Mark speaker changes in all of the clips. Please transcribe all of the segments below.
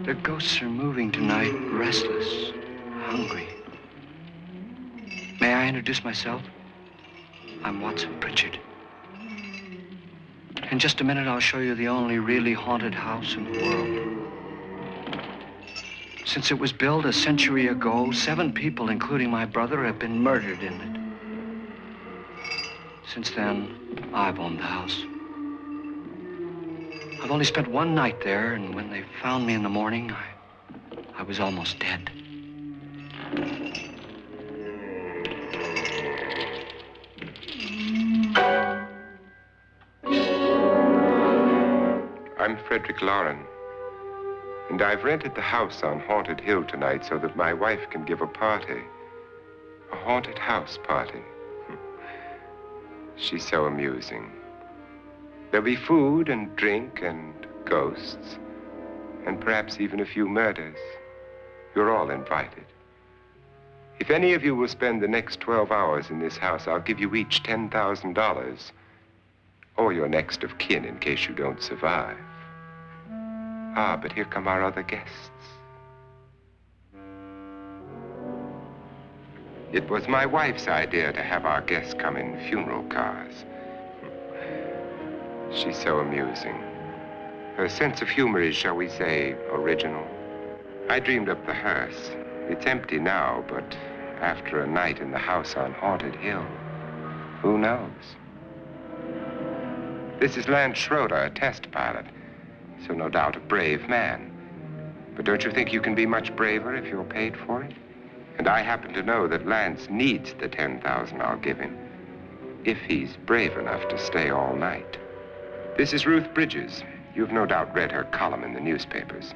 Speaker 1: The ghosts are moving tonight, restless, hungry. May I introduce myself? I'm Watson Pritchard. In just a minute, I'll show you the only really haunted house in the world. Since it was built a century ago, 7 people, including my brother, have been murdered in it. Since then, I've owned the house. I've only spent 1 night there, and when they found me in the morning, I was almost dead.
Speaker 2: I'm Frederick Lauren, and I've rented the house on Haunted Hill tonight so that my wife can give a party. A haunted house party. She's so amusing. There'll be food and drink and ghosts, and perhaps even a few murders. You're all invited. If any of you will spend the next 12 hours in this house, I'll give you each $10,000, or your next of kin in case you don't survive. Ah, but here come our other guests. It was my wife's idea to have our guests come in funeral cars. She's so amusing. Her sense of humor is, shall we say, original. I dreamed up the hearse. It's empty now, but after a night in the house on Haunted Hill, who knows? This is Lance Schroeder, a test pilot, so no doubt a brave man. But don't you think you can be much braver if you're paid for it? And I happen to know that Lance needs the $10,000 I'll give him, if he's brave enough to stay all night. This is Ruth Bridges. You've no doubt read her column in the newspapers.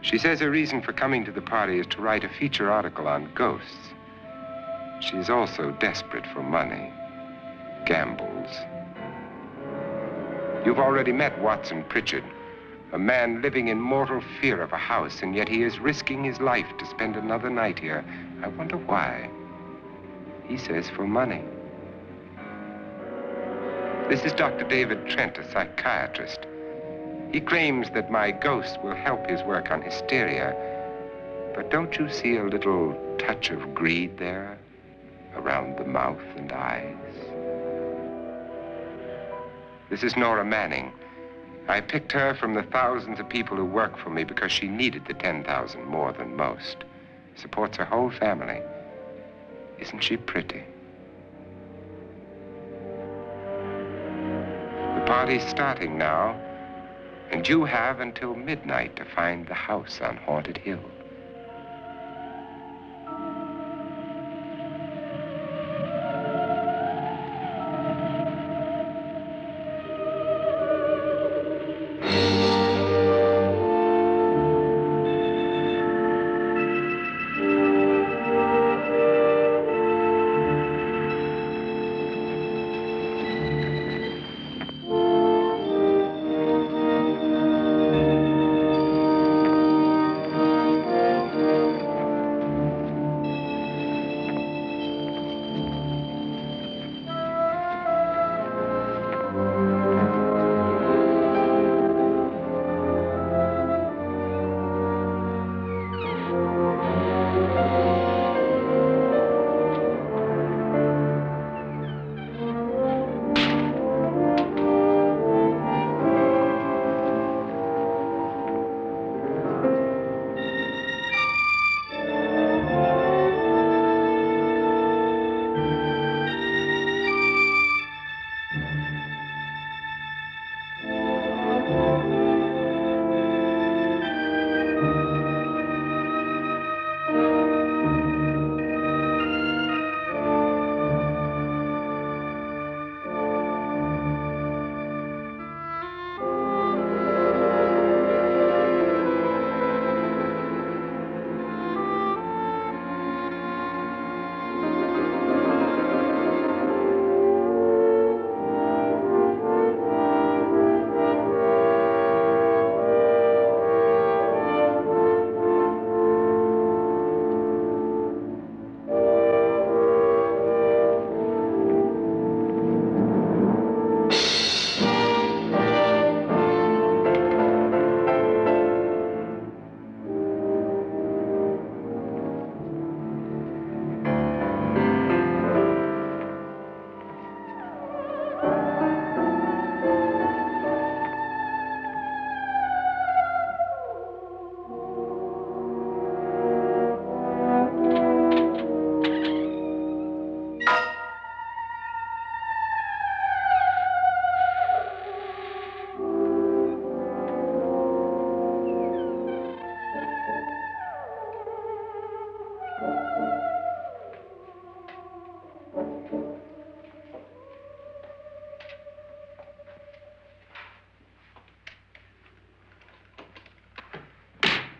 Speaker 2: She says her reason for coming to the party is to write a feature article on ghosts. She's also desperate for money, gambles. You've already met Watson Pritchard, a man living in mortal fear of a house, and yet he is risking his life to spend another night here. I wonder why. He says for money. This is Dr. David Trent, a psychiatrist. He claims that my ghost will help his work on hysteria. But don't you see a little touch of greed there around the mouth and eyes? This is Nora Manning. I picked her from the thousands of people who work for me because she needed the $10,000 more than most. Supports her whole family. Isn't she pretty? The party's starting now, and you have until midnight to find the house on Haunted Hill.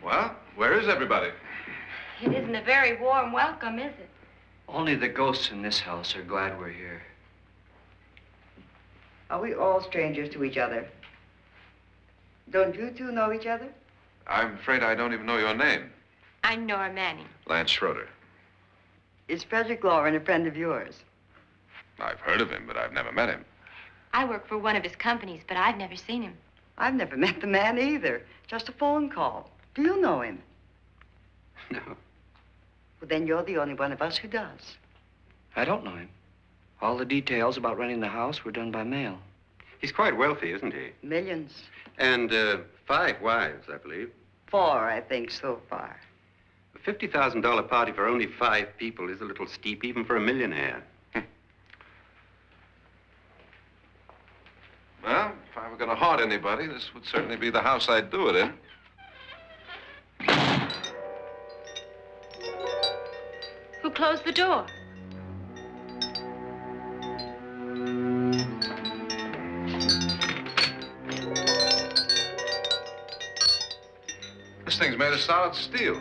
Speaker 3: Well, where is everybody?
Speaker 4: It isn't a very warm welcome, is it?
Speaker 1: Only the ghosts in this house are glad we're here.
Speaker 5: Are we all strangers to each other? Don't you two know each other?
Speaker 3: I'm afraid I don't even know your name.
Speaker 4: I'm Nora Manning.
Speaker 3: Lance Schroeder.
Speaker 5: Is Frederick Lauren a friend of yours?
Speaker 3: I've heard of him, but I've never met him.
Speaker 4: I work for one of his companies, but I've never seen him.
Speaker 5: I've never met the man either. Just a phone call. Do you know him?
Speaker 1: No,
Speaker 5: Well, then you're the only one of us who does.
Speaker 1: I don't know him. All the details about renting the house were done by mail.
Speaker 6: He's quite wealthy, isn't he?
Speaker 5: Millions.
Speaker 6: And 5 wives, I believe.
Speaker 5: 4, I think, so far.
Speaker 6: A $50,000 party for only 5 people is a little steep, even for a millionaire.
Speaker 3: Well, if I were going to haunt anybody, this would certainly be the house I'd do it in.
Speaker 4: Who closed the door?
Speaker 3: This thing's made of solid steel.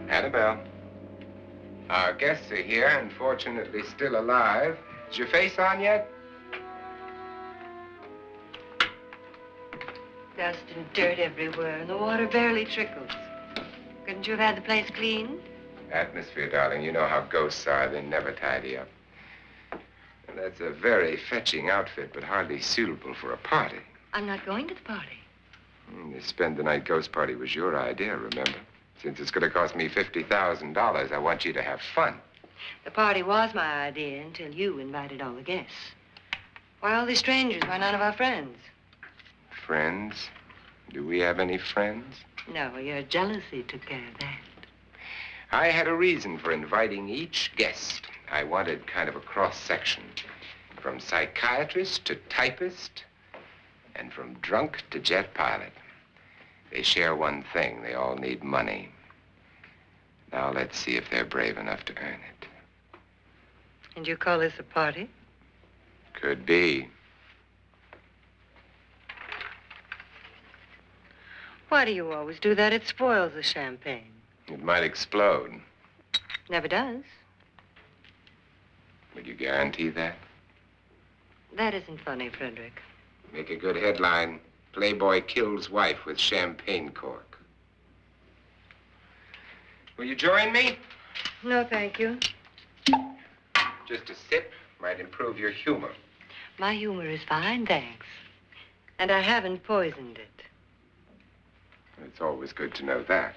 Speaker 2: Annabelle, our guests are here, unfortunately still alive. Is your face on yet?
Speaker 5: Dust and dirt everywhere, and the water barely trickles. Couldn't you have had the place cleaned?
Speaker 2: Atmosphere, darling. You know how ghosts are. They never tidy up. And that's a very fetching outfit, but hardly suitable for a party.
Speaker 5: I'm not going to the party.
Speaker 2: The spend-the-night ghost party was your idea, remember? Since it's going to cost me $50,000, I want you to have fun.
Speaker 5: The party was my idea until you invited all the guests. Why all these strangers? Why none of our friends?
Speaker 2: Friends? Do we have any friends?
Speaker 5: No, your jealousy took care of that.
Speaker 2: I had a reason for inviting each guest. I wanted kind of a cross-section. From psychiatrist to typist, and from drunk to jet pilot. They share one thing. They all need money. Now let's see if they're brave enough to earn it.
Speaker 5: And you call this a party?
Speaker 2: Could be.
Speaker 5: Why do you always do that? It spoils the champagne.
Speaker 2: It might explode.
Speaker 5: Never does.
Speaker 2: Would you guarantee that?
Speaker 5: That isn't funny, Frederick.
Speaker 2: Make a good headline. Playboy kills wife with champagne cork. Will you join me?
Speaker 5: No, thank you.
Speaker 2: Just a sip might improve your humor.
Speaker 5: My humor is fine, thanks. And I haven't poisoned it.
Speaker 2: It's always good to know that.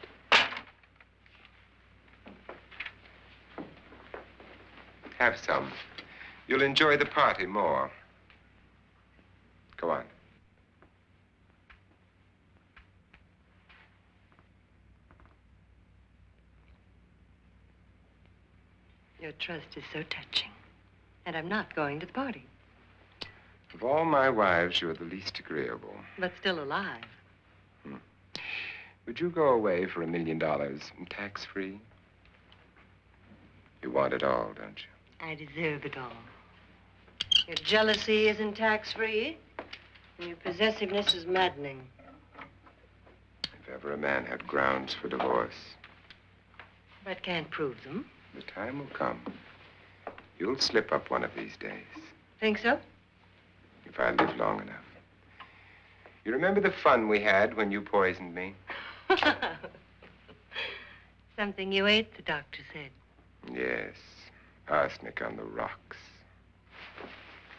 Speaker 2: Have some. You'll enjoy the party more. Go on.
Speaker 5: Your trust is so touching. And I'm not going to the party.
Speaker 2: Of all my wives, you're the least agreeable.
Speaker 5: But still alive.
Speaker 2: Would you go away for $1 million tax-free? You want it all, don't you?
Speaker 5: I deserve it all. Your jealousy isn't tax-free. And your possessiveness is maddening.
Speaker 2: If ever a man had grounds for divorce,
Speaker 5: But can't prove them.
Speaker 2: the time will come. You'll slip up one of these days.
Speaker 5: Think so?
Speaker 2: If I live long enough. You remember the fun we had when you poisoned me?
Speaker 5: Something you ate, the doctor said.
Speaker 2: Yes. Arsenic on the rocks.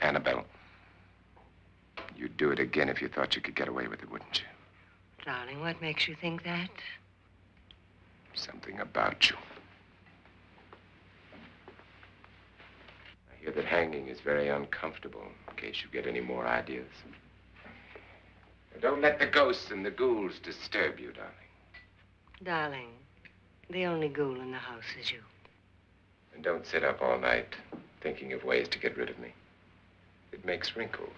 Speaker 2: Annabelle, you'd do it again if you thought you could get away with it, wouldn't you?
Speaker 5: Darling, what makes you think that?
Speaker 2: Something about you. I hear that hanging is very uncomfortable, in case you get any more ideas. Now, don't let the ghosts and the ghouls disturb you, darling.
Speaker 5: Darling, the only ghoul in the house is you.
Speaker 2: And don't sit up all night thinking of ways to get rid of me. It makes wrinkles.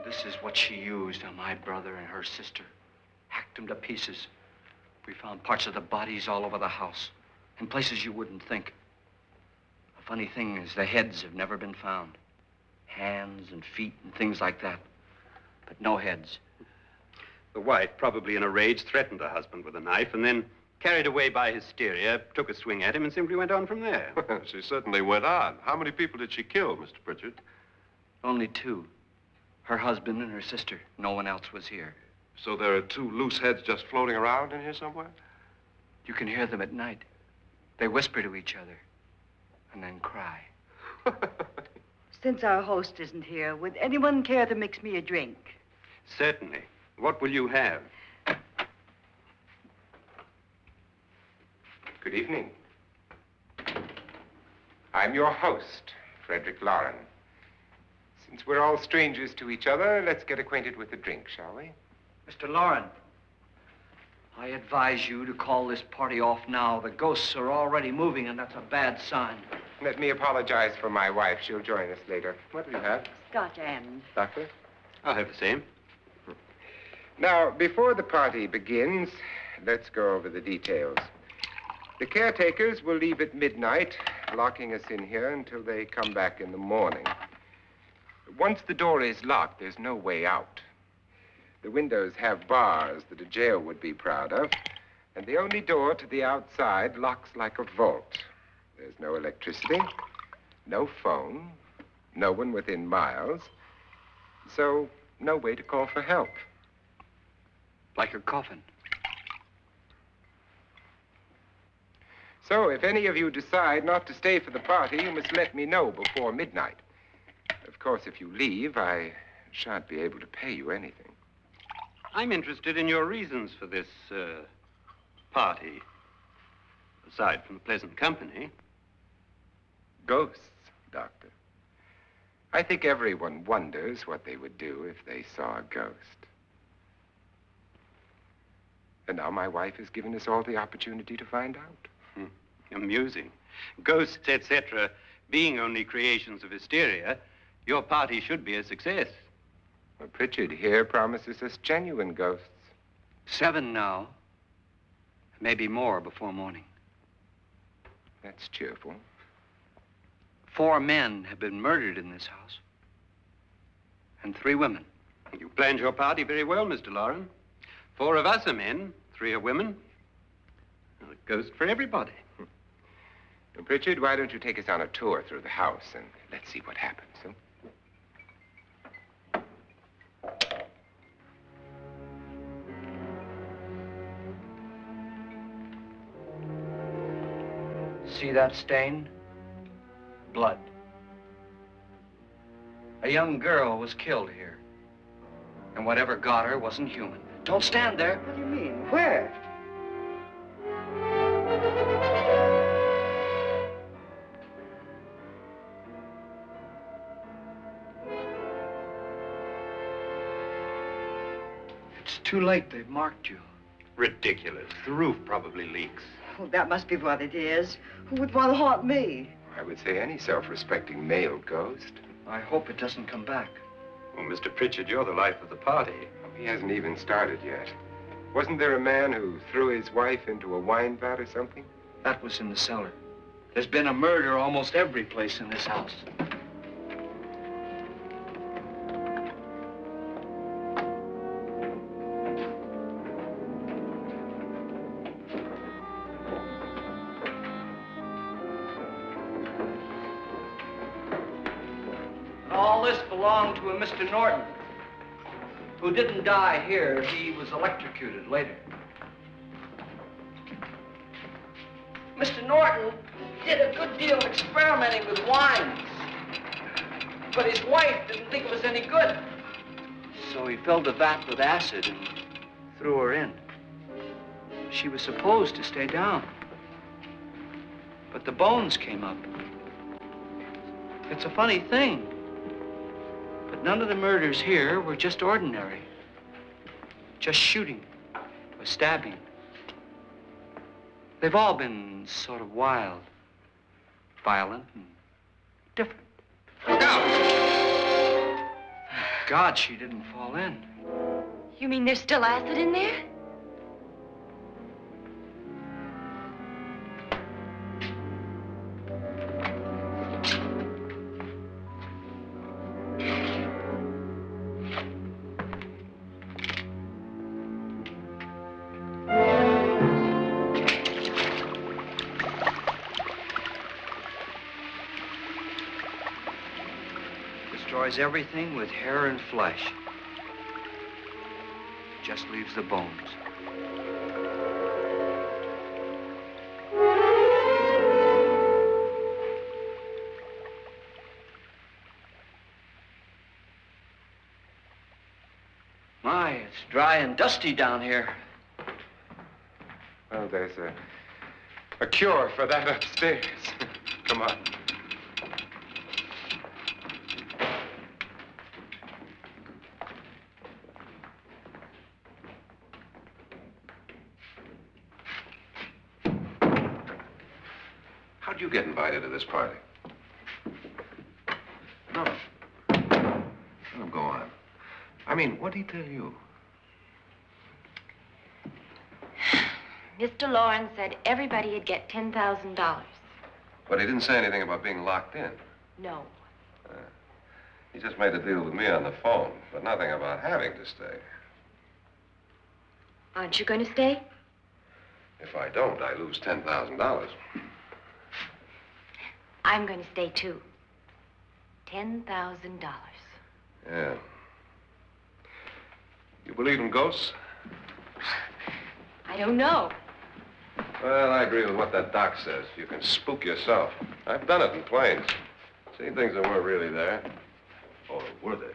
Speaker 1: This is what she used on my brother and her sister. Hacked them to pieces. We found parts of the bodies all over the house, in places you wouldn't think. The funny thing is the heads have never been found. Hands and feet and things like that. But no heads.
Speaker 6: The wife, probably in a rage, threatened her husband with a knife and then, carried away by hysteria, took a swing at him and simply went on from there.
Speaker 3: She certainly went on. How many people did she kill, Mr. Pritchard?
Speaker 1: Only two. Her husband and her sister. No one else was here.
Speaker 3: So there are two loose heads just floating around in here somewhere?
Speaker 1: You can hear them at night. They whisper to each other and then cry.
Speaker 7: Since our host isn't here, would anyone care to mix me a drink?
Speaker 6: Certainly. What will you have?
Speaker 2: Good evening. I'm your host, Frederick Lauren. Since we're all strangers to each other, let's get acquainted with a drink, shall we?
Speaker 1: Mr. Lauren, I advise you to call this party off now. The ghosts are already moving, and that's a bad sign.
Speaker 2: Let me apologize for my wife. She'll join us later. What will you have?
Speaker 7: Scotch and.
Speaker 2: Doctor?
Speaker 6: I'll have the same.
Speaker 2: Now, before the party begins, let's go over the details. The caretakers will leave at midnight, locking us in here until they come back in the morning. Once the door is locked, there's no way out. The windows have bars that a jail would be proud of, and the only door to the outside locks like a vault. There's no electricity, no phone, no one within miles, so no way to call for help.
Speaker 1: Like a coffin.
Speaker 2: So if any of you decide not to stay for the party, you must let me know before midnight. Of course, if you leave, I shan't be able to pay you anything.
Speaker 6: I'm interested in your reasons for this, party. Aside from the pleasant company.
Speaker 2: Ghosts, Doctor. I think everyone wonders what they would do if they saw a ghost. And now my wife has given us all the opportunity to find out.
Speaker 6: Amusing. Ghosts, etc., being only creations of hysteria, your party should be a success.
Speaker 2: Well, Pritchard here promises us genuine ghosts.
Speaker 1: 7 now. Maybe more before morning.
Speaker 2: That's cheerful.
Speaker 1: 4 men have been murdered in this house. And 3 women.
Speaker 6: You planned your party very well, Mr. Lauren. 4 of us are men, 3 are women. Well, a ghost for everybody.
Speaker 2: Well, Pritchard, why don't you take us on a tour through the house and let's see what happens, huh?
Speaker 1: See that stain? Blood. A young girl was killed here. And whatever got her wasn't human. Don't stand there.
Speaker 7: What do you mean? Where?
Speaker 1: It's too late. They've marked you.
Speaker 6: Ridiculous. The roof probably leaks.
Speaker 7: Oh, that must be what it is. Who would want to haunt me?
Speaker 2: I would say any self-respecting male ghost.
Speaker 1: I hope it doesn't come back.
Speaker 6: Well, Mr. Pritchard, you're the life of the party.
Speaker 2: He hasn't even started yet. Wasn't there a man who threw his wife into a wine vat or something?
Speaker 1: That was in the cellar. There's been a murder almost every place in this house. All this belonged to a Mr. Norton, who didn't die here. He was electrocuted later. Mr. Norton did a good deal of experimenting with wines, but his wife didn't think it was any good. So he filled the vat with acid and threw her in. She was supposed to stay down. But the bones came up. It's a funny thing. But none of the murders here were just ordinary. Just shooting or stabbing. They've all been sort of wild, violent, and different.
Speaker 3: Look out!
Speaker 1: God, she didn't fall in.
Speaker 4: You mean there's still acid in there?
Speaker 1: Destroys everything with hair and flesh. Just leaves the bones. My, it's dry and dusty down here.
Speaker 2: Well, there's a cure for that upstairs. Come on.
Speaker 3: How'd you get invited to this party? No. Oh, go on. I mean, what did he tell you?
Speaker 4: Mr. Lawrence said everybody'd get $10,000.
Speaker 3: But he didn't say anything about being locked in.
Speaker 4: No.
Speaker 3: He just made a deal with me on the phone, but nothing about having to stay.
Speaker 4: Aren't you going to stay?
Speaker 3: If I don't, I lose $10,000.
Speaker 4: I'm going to stay, too. $10,000.
Speaker 3: Yeah. You believe in ghosts?
Speaker 4: I don't know.
Speaker 3: Well, I agree with what that doc says. You can spook yourself. I've done it in planes. Seen things that weren't really there. Or were they?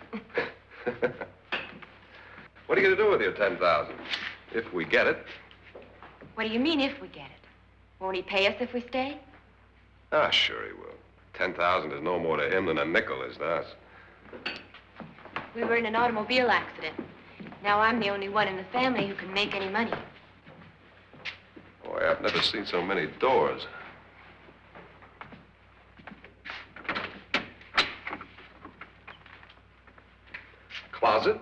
Speaker 3: What are you going to do with your $10,000? If we get it.
Speaker 4: What do you mean, if we get it? Won't he pay us if we stay?
Speaker 3: Ah, sure he will. 10,000 is no more to him than a nickel is to us.
Speaker 4: We were in an automobile accident. Now I'm the only one in the family who can make any money.
Speaker 3: Boy, I've never seen so many doors. Closet?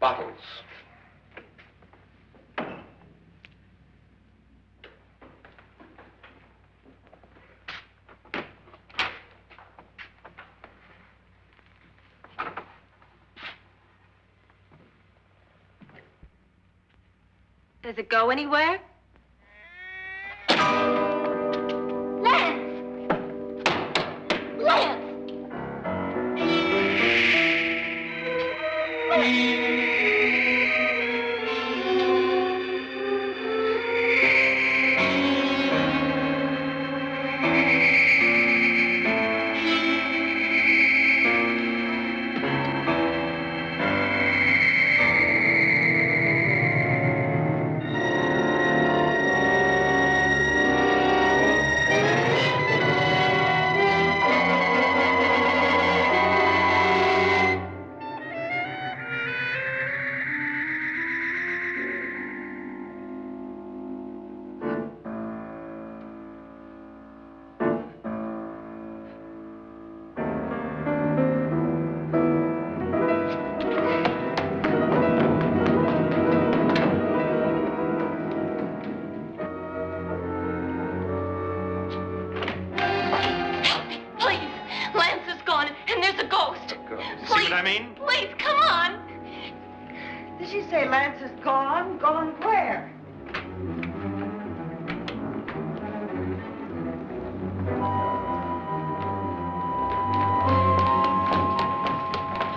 Speaker 3: Bottles.
Speaker 4: Does it go anywhere? Lance! Lance!
Speaker 7: Did she say Lance is gone? Gone where?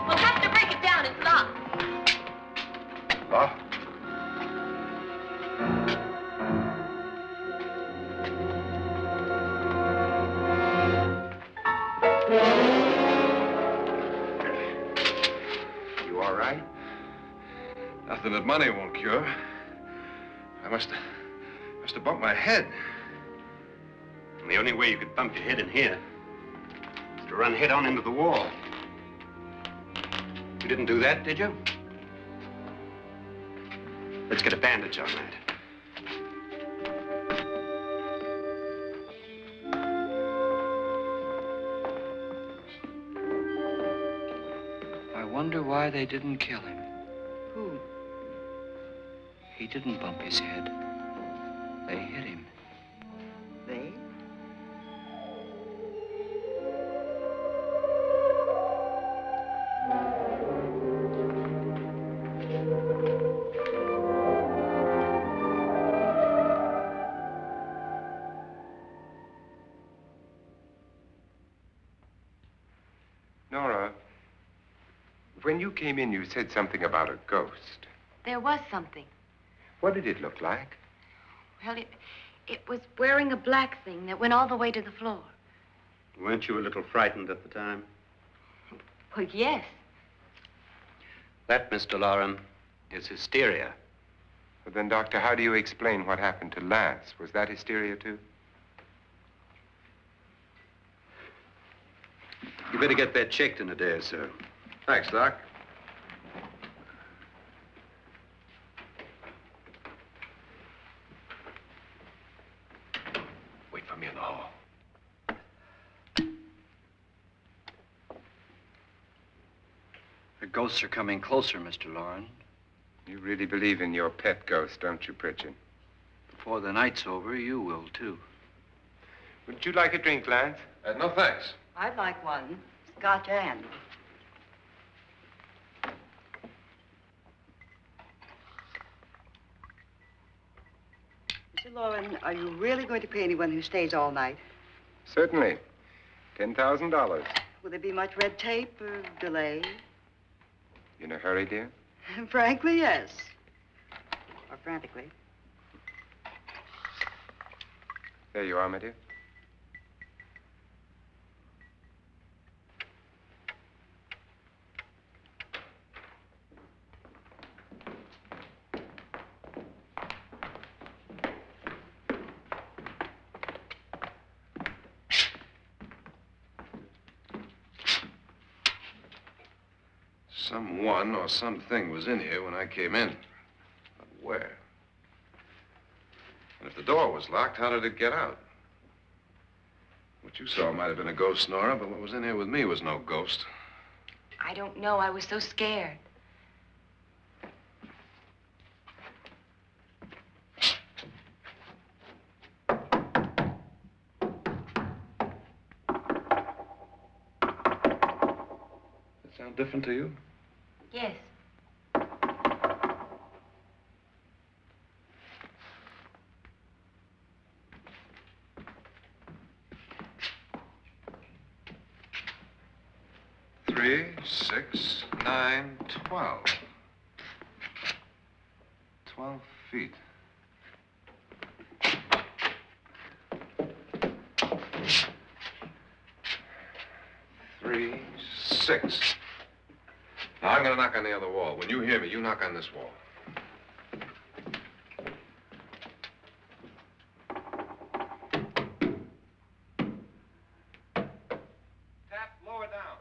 Speaker 4: We'll have to break it down. It's locked.
Speaker 3: Locked? that money won't cure. I must have bumped my head.
Speaker 6: And the only way you could bump your head in here is to run head on into the wall. You didn't do that, did you? Let's get a bandage on that.
Speaker 1: I wonder why they didn't kill him.
Speaker 7: Who?
Speaker 1: He didn't bump his head. They hit him.
Speaker 7: They?
Speaker 2: Nora, when you came in, you said something about a ghost.
Speaker 4: There was something.
Speaker 2: What did it look like?
Speaker 4: Well, it was wearing a black thing that went all the way to the floor.
Speaker 6: Weren't you a little frightened at the time?
Speaker 4: Well, yes.
Speaker 6: That, Mr. Loren, is hysteria.
Speaker 2: Well, then, Doctor, how do you explain what happened to Lance? Was that hysteria, too?
Speaker 6: You better get that checked in a day or so.
Speaker 3: Thanks, Doc. Wait for me in the hall.
Speaker 1: The ghosts are coming closer, Mr. Loren.
Speaker 2: You really believe in your pet ghost, don't you, Pritchard?
Speaker 1: Before the night's over, you will, too.
Speaker 2: Would you like a drink, Lance?
Speaker 3: No, thanks.
Speaker 7: I'd like one. Scotch and. Mr. Loren, are you really going to pay anyone who stays all night?
Speaker 2: Certainly. $10,000.
Speaker 7: Will there be much red tape or delay?
Speaker 2: In a hurry, dear?
Speaker 7: Frankly, yes. Or frantically.
Speaker 2: There you are, my dear.
Speaker 3: Someone or something was in here when I came in. But where? And if the door was locked, how did it get out? What you saw might have been a ghost, Nora, but what was in here with me was no ghost.
Speaker 4: I don't know. I was so scared.
Speaker 3: Does that sound different to you?
Speaker 4: Yes.
Speaker 3: Three, 6, 9, 12. 12 feet. Three, 6. Now, I'm going to knock on the other wall. When you hear me, you knock on this wall. Tap lower down.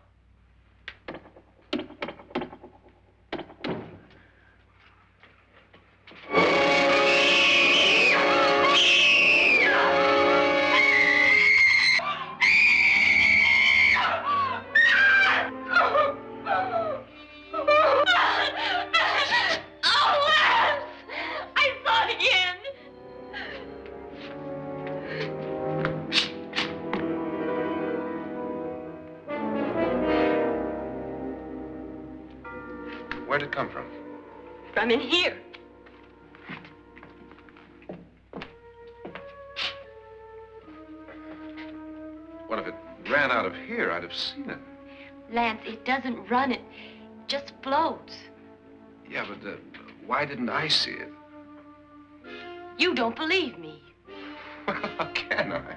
Speaker 3: Where'd it come from?
Speaker 4: From in here.
Speaker 3: What if it ran out of here? I'd have seen it.
Speaker 4: Lance, it doesn't run. It just floats.
Speaker 3: Yeah, but why didn't I see it?
Speaker 4: You don't believe me.
Speaker 3: Well, how can I?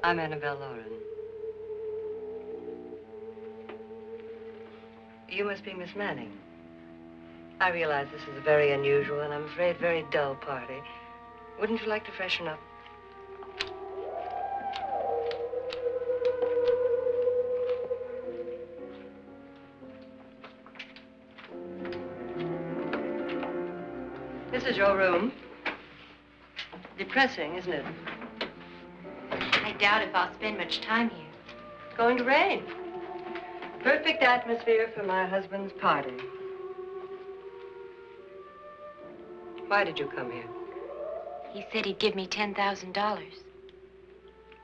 Speaker 5: I'm Annabelle Lauren. You must be Miss Manning. I realize this is a very unusual and I'm afraid very dull party. Wouldn't you like to freshen up? This is your room. Depressing, isn't it?
Speaker 4: I doubt if I'll spend much time here.
Speaker 5: It's going to rain. Perfect atmosphere for my husband's party. Why did you come here?
Speaker 4: He said he'd give me $10,000.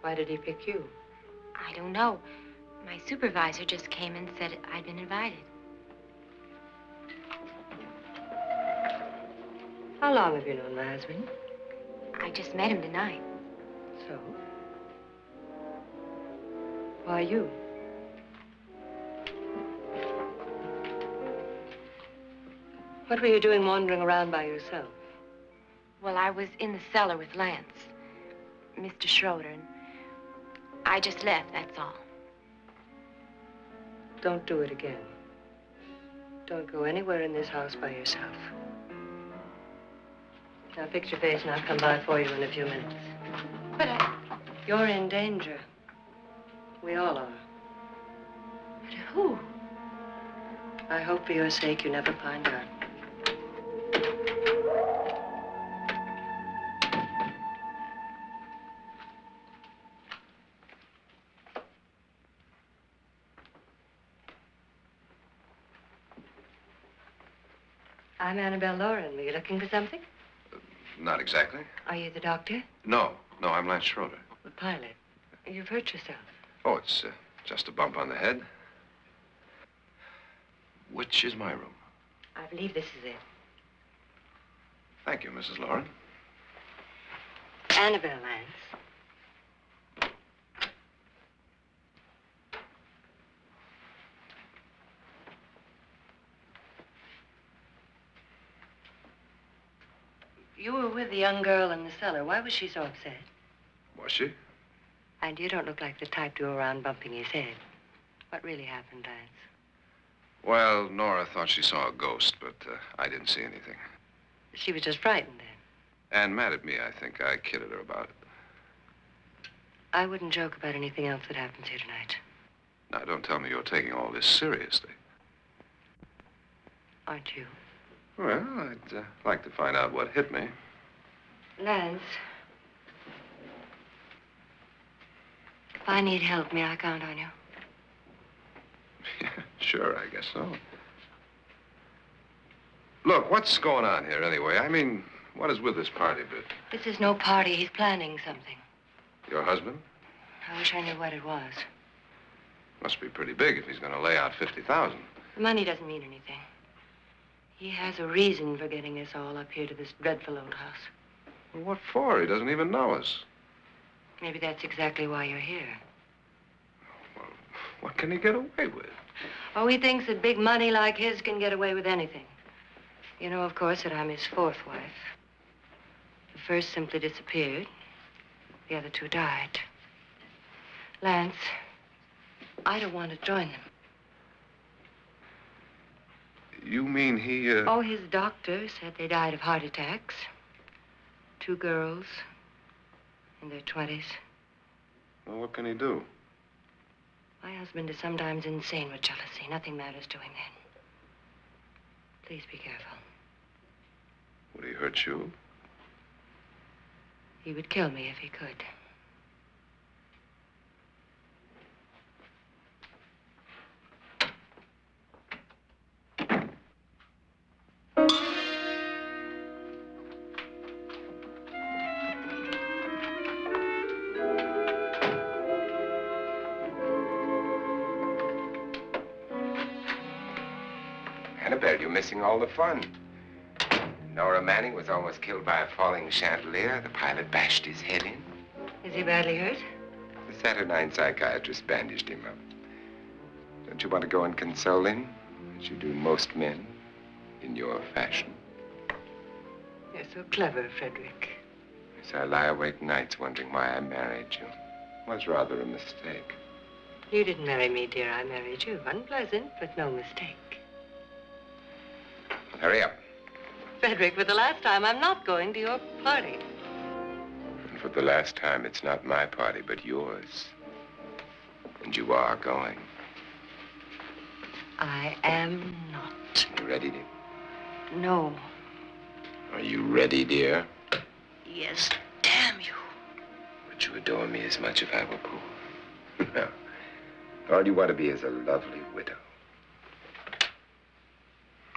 Speaker 5: Why did he pick you?
Speaker 4: I don't know. My supervisor just came and said I'd been invited.
Speaker 5: How long have you known my husband?
Speaker 4: I just met him tonight.
Speaker 5: So? Why you? What were you doing wandering around by yourself?
Speaker 4: Well, I was in the cellar with Lance, Mr. Schroeder, and I just left, that's all.
Speaker 5: Don't do it again. Don't go anywhere in this house by yourself. Now fix your face and I'll come by for you in a few minutes.
Speaker 4: But
Speaker 5: You're in danger. We all are.
Speaker 4: But who?
Speaker 5: I hope for your sake you never find out. I'm Annabelle Lauren. Were you looking for something?
Speaker 3: Not exactly.
Speaker 5: Are you the doctor?
Speaker 3: No, I'm Lance Schroeder.
Speaker 5: The pilot. You've hurt yourself.
Speaker 3: Oh, it's just a bump on the head. Which is my room?
Speaker 5: I believe this is it.
Speaker 3: Thank you, Mrs. Lauren.
Speaker 5: Annabelle, Lance. You were with the young girl in the cellar. Why was she so upset?
Speaker 3: Was she?
Speaker 5: And you don't look like the type to go around bumping his head. What really happened, Lance?
Speaker 3: Well, Nora thought she saw a ghost, but I didn't see anything.
Speaker 5: She was just frightened then.
Speaker 3: And mad at me, I think. I kidded her about it.
Speaker 5: I wouldn't joke about anything else that happens here tonight.
Speaker 3: Now, don't tell me you're taking all this seriously.
Speaker 5: Aren't you?
Speaker 3: Well, I'd like to find out what hit me.
Speaker 5: Lance. If I need help, may I count on you?
Speaker 3: Yeah, sure, I guess so. Look, what's going on here anyway? I mean, what is with this party bit?
Speaker 5: This is no party. He's planning something.
Speaker 3: Your husband?
Speaker 5: I wish I knew what it was.
Speaker 3: Must be pretty big if he's going to lay out 50,000.
Speaker 5: The money doesn't mean anything. He has a reason for getting us all up here to this dreadful old house.
Speaker 3: Well, what for? He doesn't even know us.
Speaker 5: Maybe that's exactly why you're here.
Speaker 3: Well, what can he get away with?
Speaker 5: Oh, he thinks that big money like his can get away with anything. You know, of course, that I'm his fourth wife. The first simply disappeared. The other two died. Lance, I don't want to join them.
Speaker 3: You mean he,
Speaker 5: Oh, his doctor said they died of heart attacks. 2 girls in their 20s.
Speaker 3: Well, what can he do?
Speaker 5: My husband is sometimes insane with jealousy. Nothing matters to him then. Please be careful.
Speaker 3: Would he hurt you?
Speaker 5: He would kill me if he could.
Speaker 2: Annabelle, you're missing all the fun. Nora Manning was almost killed by a falling chandelier. The pilot bashed his head in.
Speaker 5: Is he badly hurt?
Speaker 2: The Saturnine psychiatrist bandaged him up. Don't you want to go and console him, as you do most men, in your fashion?
Speaker 5: You're so clever, Frederick.
Speaker 2: So I lie awake nights wondering why I married you. Was rather a mistake.
Speaker 5: You didn't marry me, dear. I married you. Unpleasant, but no mistake.
Speaker 2: Hurry up.
Speaker 5: Frederick, for the last time, I'm not going to your party.
Speaker 2: And for the last time, it's not my party, but yours. And you are going.
Speaker 5: I am not.
Speaker 2: You ready, dear?
Speaker 5: No.
Speaker 2: Are you ready, dear?
Speaker 5: Yes, damn you.
Speaker 2: Would you adore me as much if I were poor? No. All you want to be is a lovely widow.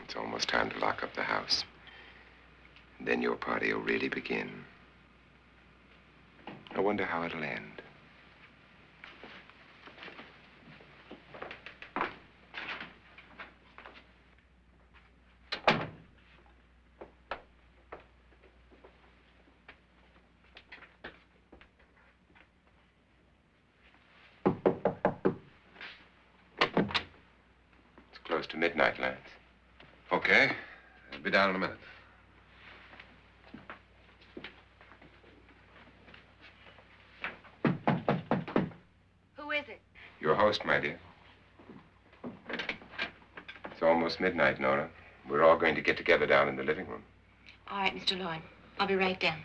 Speaker 2: It's almost time to lock up the house. And then your party will really begin. I wonder how it'll end. It's close to midnight, Lance.
Speaker 3: Okay. I'll be down in a minute.
Speaker 4: Who is it?
Speaker 2: Your host, my dear. It's almost midnight, Nora. We're all going to get together down in the living room.
Speaker 4: All right, Mr. Lloyd. I'll be right down.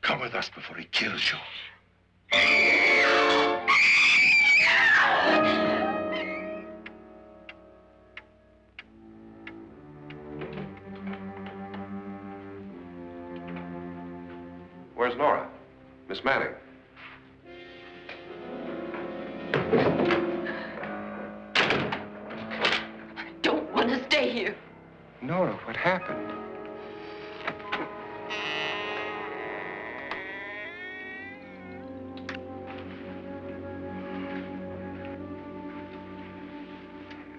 Speaker 3: Come with us before he kills you. Where's Laura? Miss Manning.
Speaker 4: I don't want to stay here.
Speaker 2: Nora, what happened?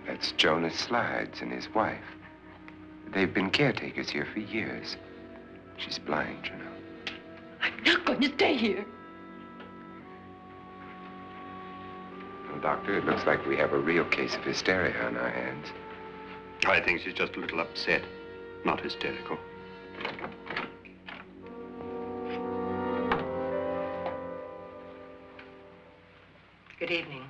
Speaker 2: That's Jonas Slides and his wife. They've been caretakers here for years. She's blind, you know.
Speaker 4: I'm not going to stay here.
Speaker 2: Well, Doctor, it looks like we have a real case of hysteria on our hands.
Speaker 6: I think she's just a little upset, not hysterical.
Speaker 5: Good evening.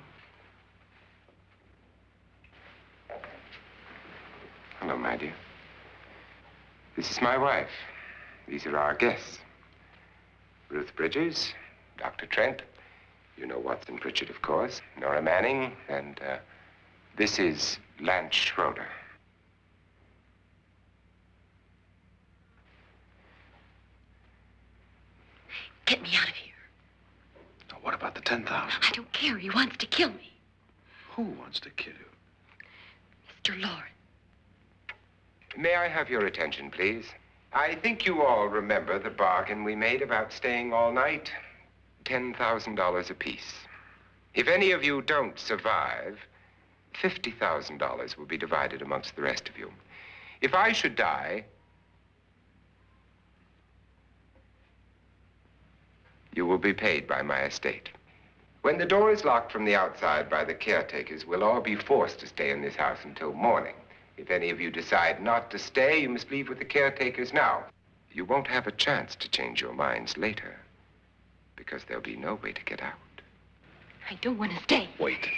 Speaker 2: Hello, my dear. This is my wife. These are our guests. Ruth Bridges, Dr. Trent. You know Watson Pritchard, of course. Nora Manning, and this is Lance Schroeder.
Speaker 4: Get me out of here.
Speaker 3: Now, what about the 10,000?
Speaker 4: I don't care. He wants to kill me.
Speaker 3: Who wants to kill you?
Speaker 4: Mr. Lawrence.
Speaker 2: May I have your attention, please? I think you all remember the bargain we made about staying all night. $10,000 apiece. If any of you don't survive, $50,000 will be divided amongst the rest of you. If I should die, you will be paid by my estate. When the door is locked from the outside by the caretakers, we'll all be forced to stay in this house until morning. If any of you decide not to stay, you must leave with the caretakers now. You won't have a chance to change your minds later, because there'll be no way to get out.
Speaker 4: I don't want to stay.
Speaker 3: Wait.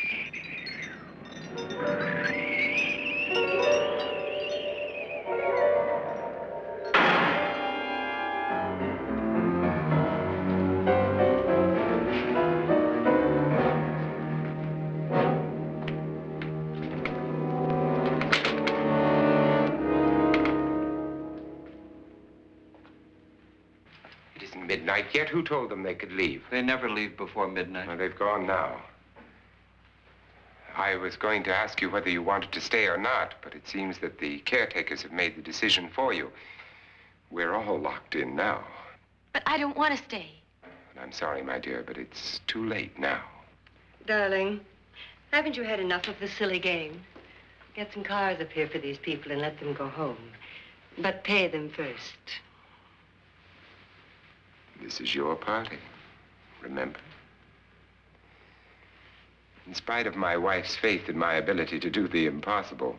Speaker 2: isn't midnight yet. Who told them they could leave?
Speaker 1: They never leave before midnight.
Speaker 2: Well, they've gone now. I was going to ask you whether you wanted to stay or not, but it seems that the caretakers have made the decision for you. We're all locked in now.
Speaker 4: But I don't want to stay.
Speaker 2: And I'm sorry, my dear, but it's too late now.
Speaker 5: Darling, haven't you had enough of the silly game? Get some cars up here for these people and let them go home. But pay them first.
Speaker 2: This is your party, remember? In spite of my wife's faith in my ability to do the impossible,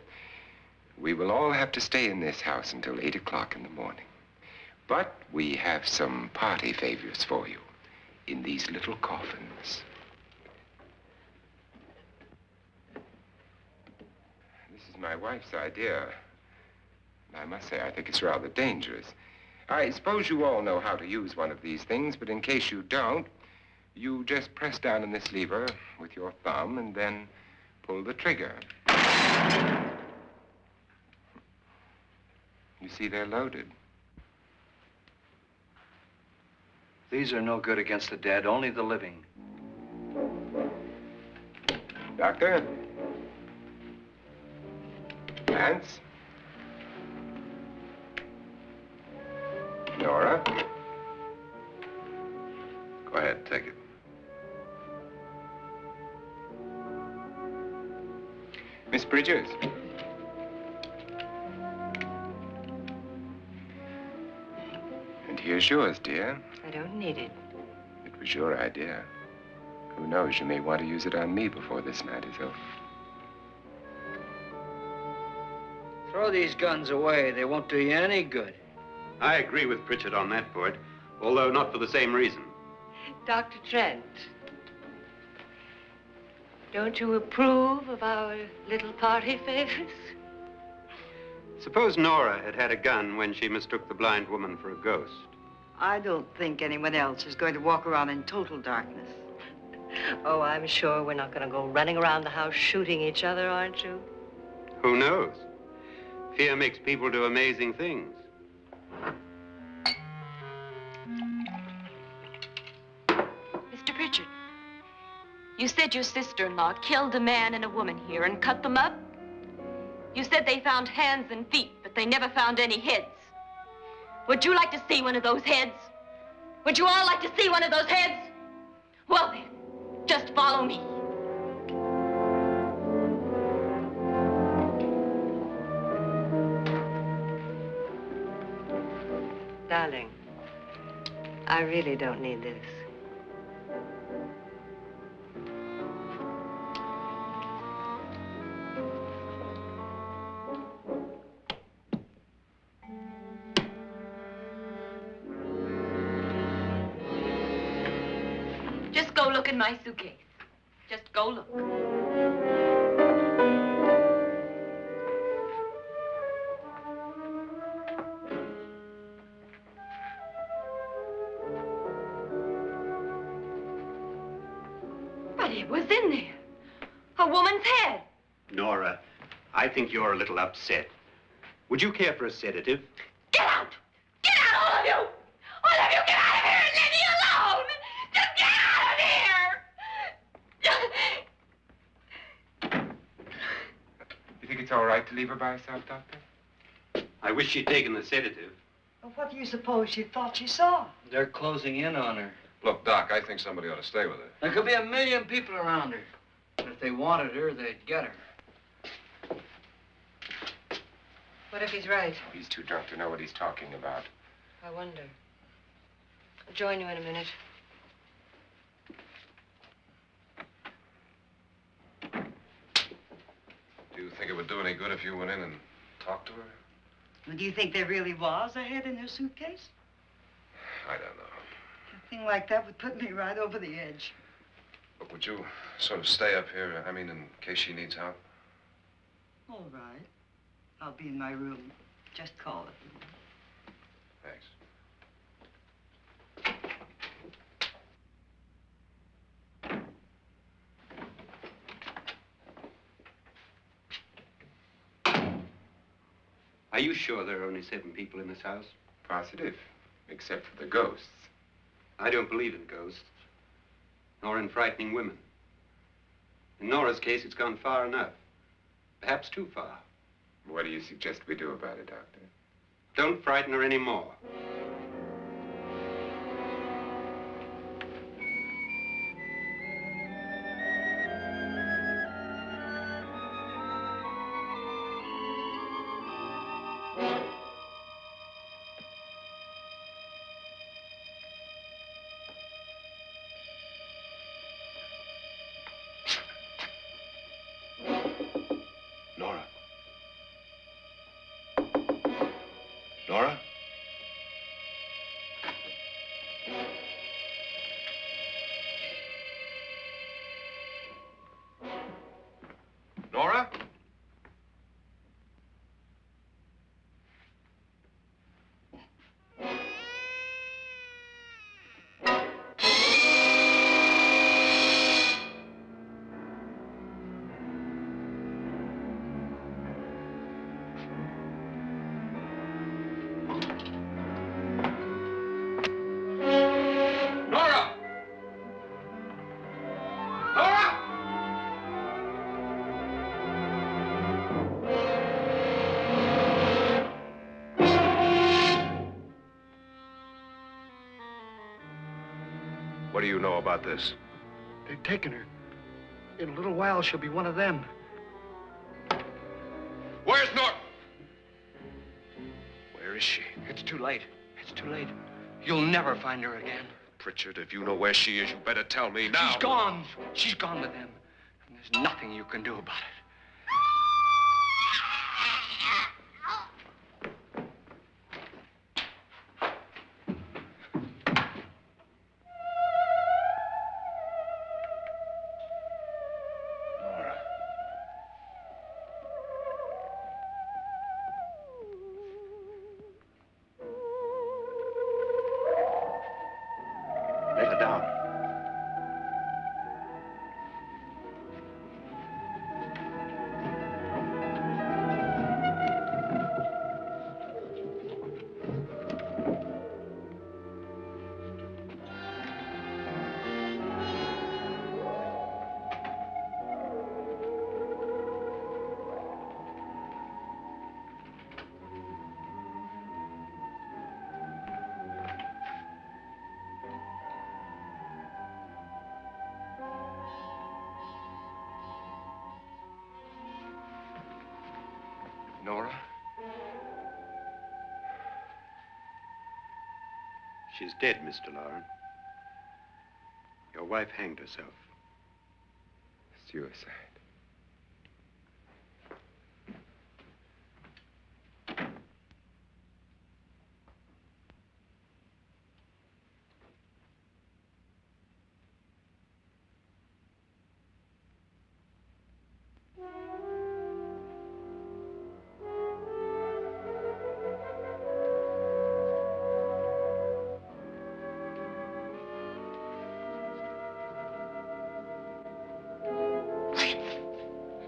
Speaker 2: we will all have to stay in this house until 8 o'clock in the morning. But we have some party favors for you in these little coffins. This is my wife's idea. I must say, I think it's rather dangerous. I suppose you all know how to use one of these things, but in case you don't, you just press down on this lever with your thumb and then pull the trigger. You see, they're loaded.
Speaker 1: These are no good against the dead, only the living.
Speaker 2: Doctor? Lance? Nora?
Speaker 3: Go ahead, take it.
Speaker 2: Miss Bridges? And here's yours, dear.
Speaker 5: I don't need it.
Speaker 2: It was your idea. Who knows, you may want to use it on me before this night is over.
Speaker 1: Throw these guns away. They won't do you any good.
Speaker 6: I agree with Pritchard on that point, although not for the same reason.
Speaker 5: Dr. Trent, don't you approve of our little party favors?
Speaker 6: Suppose Nora had had a gun when she mistook the blind woman for a ghost.
Speaker 7: I don't think anyone else is going to walk around in total darkness.
Speaker 5: Oh, I'm sure we're not going to go running around the house shooting each other, aren't you?
Speaker 6: Who knows? Fear makes people do amazing things.
Speaker 4: Mr. Pritchard, you said your sister-in-law killed a man and a woman here and cut them up? You said they found hands and feet, but they never found any heads. Would you like to see one of those heads? Would you all like to see one of those heads? Well then, just follow me.
Speaker 5: Darling, I really don't need this.
Speaker 4: Just go look in my suitcase. Just go look. But it was in there. A woman's head.
Speaker 6: Nora, I think you're a little upset. Would you care for a sedative?
Speaker 4: Get out! Get out, all of you! All of you, get out of here and leave me alone! Just get out of here!
Speaker 2: You think it's all right to leave her by herself, Doctor?
Speaker 6: I wish she'd taken the sedative.
Speaker 7: Well, what do you suppose she thought she saw?
Speaker 1: They're closing in on her.
Speaker 3: Look, Doc, I think somebody ought to stay with her.
Speaker 1: There could be 1 million people around her. And if they wanted her, they'd get her.
Speaker 5: What if he's right?
Speaker 2: He's too drunk to know what he's talking about.
Speaker 5: I wonder. I'll join you in a minute.
Speaker 3: Do you think it would do any good if you went in and talked to her?
Speaker 7: Well, do you think there really was a head in her suitcase?
Speaker 3: I don't know.
Speaker 7: A thing like that would put me right over the edge.
Speaker 3: Look, would you sort of stay up here, I mean, in case she needs help?
Speaker 7: All right. I'll be in my room. Just call it.
Speaker 3: Thanks.
Speaker 6: Are you sure there are only 7 people in this house?
Speaker 2: Positive, except for the ghosts.
Speaker 6: I don't believe in ghosts, nor in frightening women. In Nora's case, it's gone far enough. Perhaps too far.
Speaker 2: What do you suggest we do about it, Doctor?
Speaker 6: Don't frighten her anymore.
Speaker 3: Nora? Nora? Nora? Nora! Nora! What do you know about this?
Speaker 8: They've taken her. In a little while, she'll be one of them.
Speaker 3: Where's Nora? Where is she?
Speaker 1: It's too late. It's too late. You'll never find her again.
Speaker 3: Pritchard, if you know where she is, you better tell me now.
Speaker 1: She's gone. She's gone with them. And there's nothing you can do about it.
Speaker 3: Nora. Lay her down. Nora?
Speaker 6: She's dead, Mr. Lauren. Your wife hanged herself.
Speaker 2: Suicide.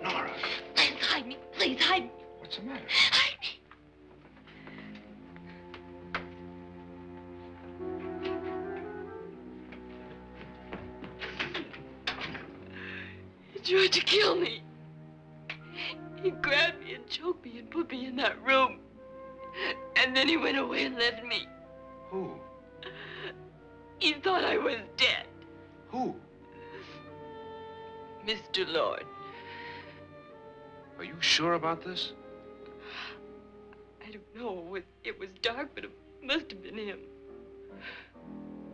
Speaker 3: Nora,
Speaker 4: Please hide me. Please hide me.
Speaker 3: what's the matter?
Speaker 4: Hide me. He tried to kill me. He grabbed me and choked me and put me in that room. And then he went away and left me.
Speaker 3: Who?
Speaker 4: He thought I was dead.
Speaker 3: Who?
Speaker 4: Mr. Lord.
Speaker 3: Are you sure about this?
Speaker 4: I don't know. It was dark, but it must have been him.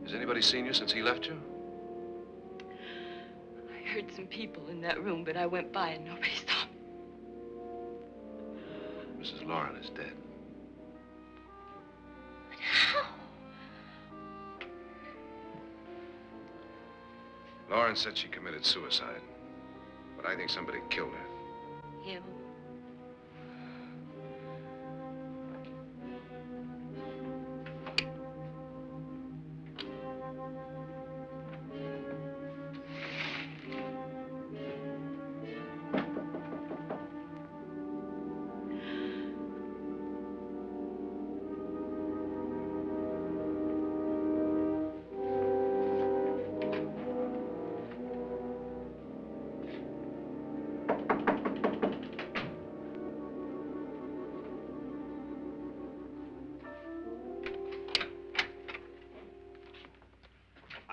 Speaker 3: Has anybody seen you since he left you?
Speaker 4: I heard some people in that room, but I went by and nobody saw me.
Speaker 3: Mrs. Lauren is dead.
Speaker 4: But how?
Speaker 3: Lauren said she committed suicide, but I think somebody killed her.
Speaker 4: Him.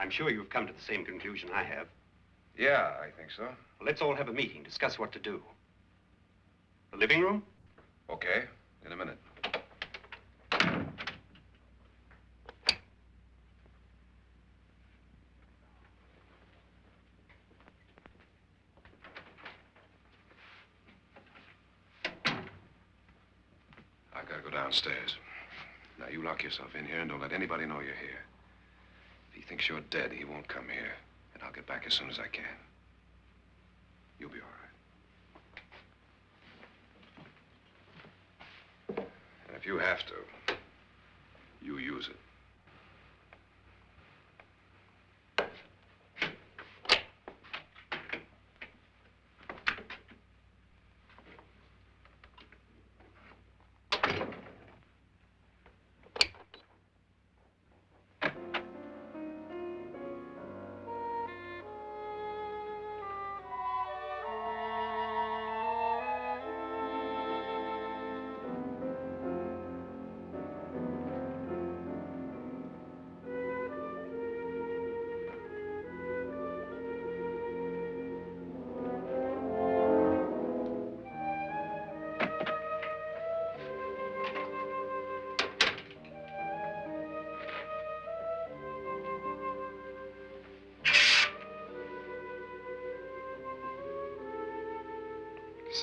Speaker 6: I'm sure you've come to the same conclusion I have.
Speaker 3: Yeah, I think so.
Speaker 6: Well, let's all have a meeting, discuss what to do. The living room?
Speaker 3: Okay, in a minute. I gotta go downstairs. Now, you lock yourself in here and don't let anybody know you're here. If he thinks you're dead, he won't come here. And I'll get back as soon as I can. You'll be all right. And if you have to, you use it.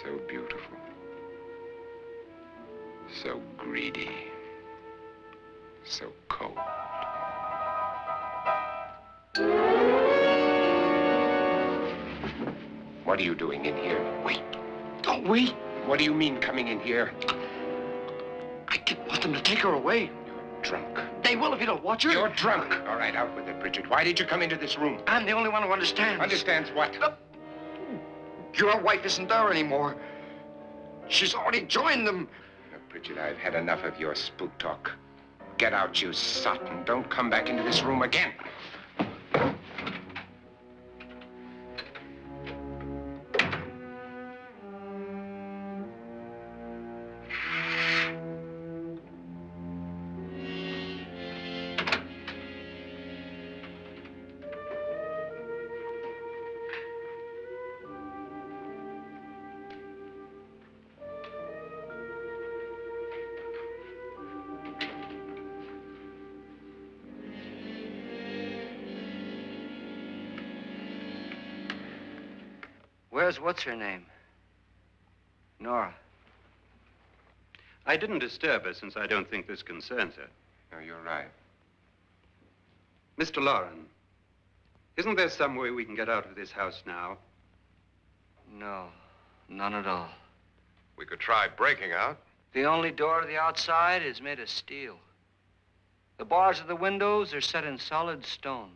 Speaker 3: So beautiful. So greedy. So cold.
Speaker 2: What are you doing in here?
Speaker 8: Wait. Don't wait.
Speaker 2: What do you mean coming in here?
Speaker 8: I didn't want them to take her away.
Speaker 2: You're drunk.
Speaker 8: They will if you don't watch her.
Speaker 2: You're drunk. All right, out with it, Bridget. Why did you come into this room?
Speaker 8: I'm the only one who understands.
Speaker 2: Understands what?
Speaker 8: Your wife isn't there anymore. She's already joined them.
Speaker 2: Look, Bridget, I've had enough of your spook talk. Get out, you sot, and don't come back into this room again.
Speaker 1: Where's what's-her-name? Nora.
Speaker 6: I didn't disturb her since I don't think this concerns her.
Speaker 2: No, you're right.
Speaker 6: Mr. Loren, isn't there some way we can get out of this house now?
Speaker 1: No, none at all.
Speaker 3: We could try breaking out.
Speaker 1: The only door to the outside is made of steel. The bars of the windows are set in solid stone.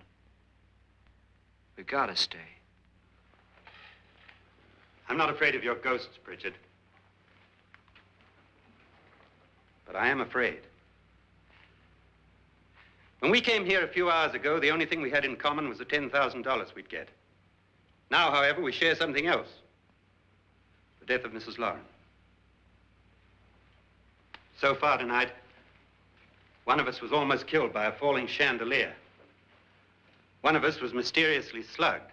Speaker 1: We gotta stay.
Speaker 6: I'm not afraid of your ghosts, Bridget. But I am afraid. When we came here a few hours ago, the only thing we had in common was the $10,000 we'd get. Now, however, we share something else. The death of Mrs. Loren. So far tonight, one of us was almost killed by a falling chandelier. One of us was mysteriously slugged.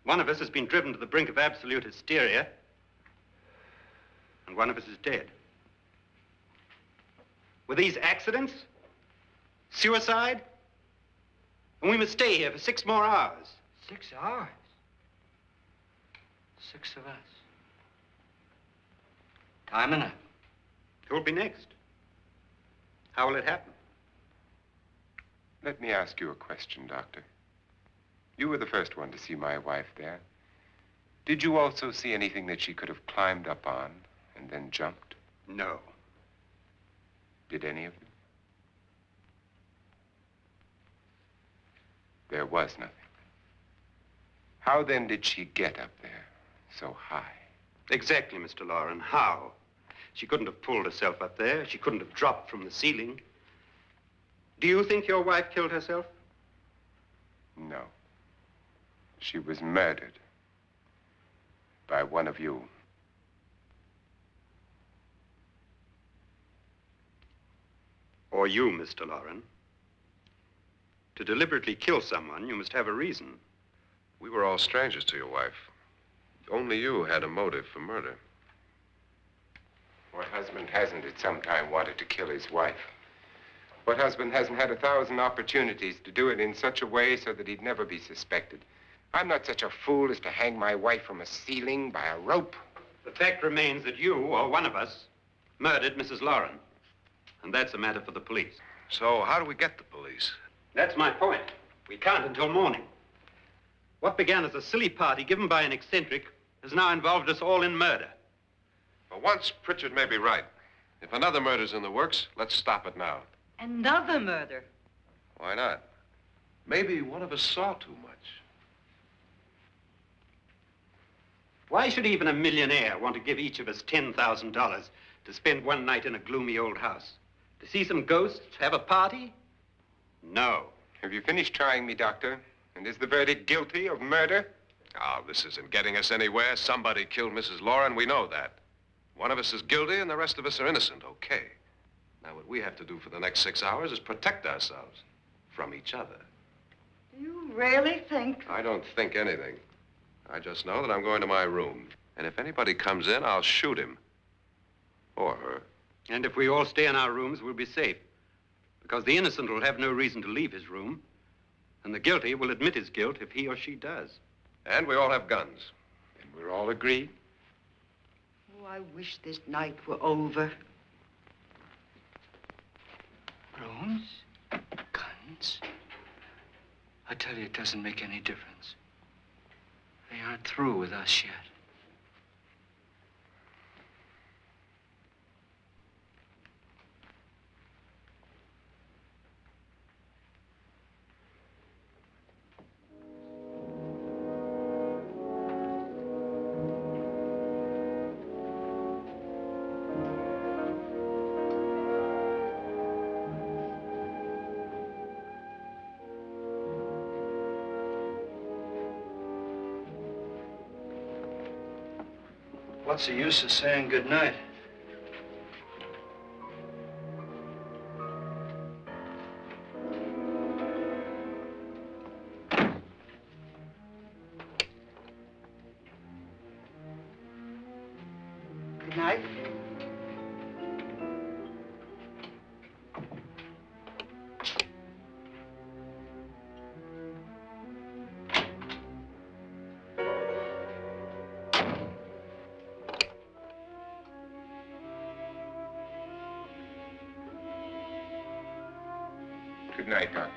Speaker 6: One of us has been driven to the brink of absolute hysteria, and one of us is dead. Were these accidents? Suicide? And we must stay here for 6 more hours.
Speaker 1: 6 hours? 6 of us. Time enough.
Speaker 6: Who'll be next? How will it happen?
Speaker 2: Let me ask you a question, Doctor. You were the first one to see my wife there. Did you also see anything that she could have climbed up on and then jumped?
Speaker 6: No.
Speaker 2: Did any of you? There was nothing. How then did she get up there so high?
Speaker 6: Exactly, Mr. Loren. How? She couldn't have pulled herself up there. She couldn't have dropped from the ceiling. Do you think your wife killed herself?
Speaker 2: No. She was murdered by one of you.
Speaker 6: Or you, Mr. Loren. To deliberately kill someone, you must have a reason.
Speaker 3: We were all strangers to your wife. Only you had a motive for murder.
Speaker 2: What husband hasn't at some time wanted to kill his wife? What husband hasn't had 1,000 opportunities to do it in such a way so that he'd never be suspected? I'm not such a fool as to hang my wife from a ceiling by a rope.
Speaker 6: The fact remains that you, or one of us, murdered Mrs. Lauren. And that's a matter for the police.
Speaker 3: So how do we get the police?
Speaker 6: That's my point. We can't until morning. What began as a silly party given by an eccentric has now involved us all in murder.
Speaker 3: For once, Pritchard may be right. If another murder's in the works, let's stop it now.
Speaker 7: Another murder?
Speaker 3: Why not? Maybe one of us saw too much.
Speaker 6: Why should even a millionaire want to give each of us $10,000 to spend one night in a gloomy old house? To see some ghosts, have a party? No.
Speaker 2: Have you finished trying me, Doctor? And is the verdict guilty of murder?
Speaker 3: Oh, this isn't getting us anywhere. Somebody killed Mrs. Lauren. We know that. One of us is guilty and the rest of us are innocent, okay. Now, what we have to do for the next 6 hours is protect ourselves from each other.
Speaker 7: Do you really think?
Speaker 3: I don't think anything. I just know that I'm going to my room. And if anybody comes in, I'll shoot him. Or her.
Speaker 6: And if we all stay in our rooms, we'll be safe. Because the innocent will have no reason to leave his room. And the guilty will admit his guilt if he or she does.
Speaker 3: And we all have guns.
Speaker 2: And we're all agreed?
Speaker 7: Oh, I wish this night were over.
Speaker 1: Rooms? Guns? I tell you, it doesn't make any difference. They aren't through with us yet. What's the use of saying goodnight?
Speaker 7: Good night.
Speaker 2: Good night, Doctor.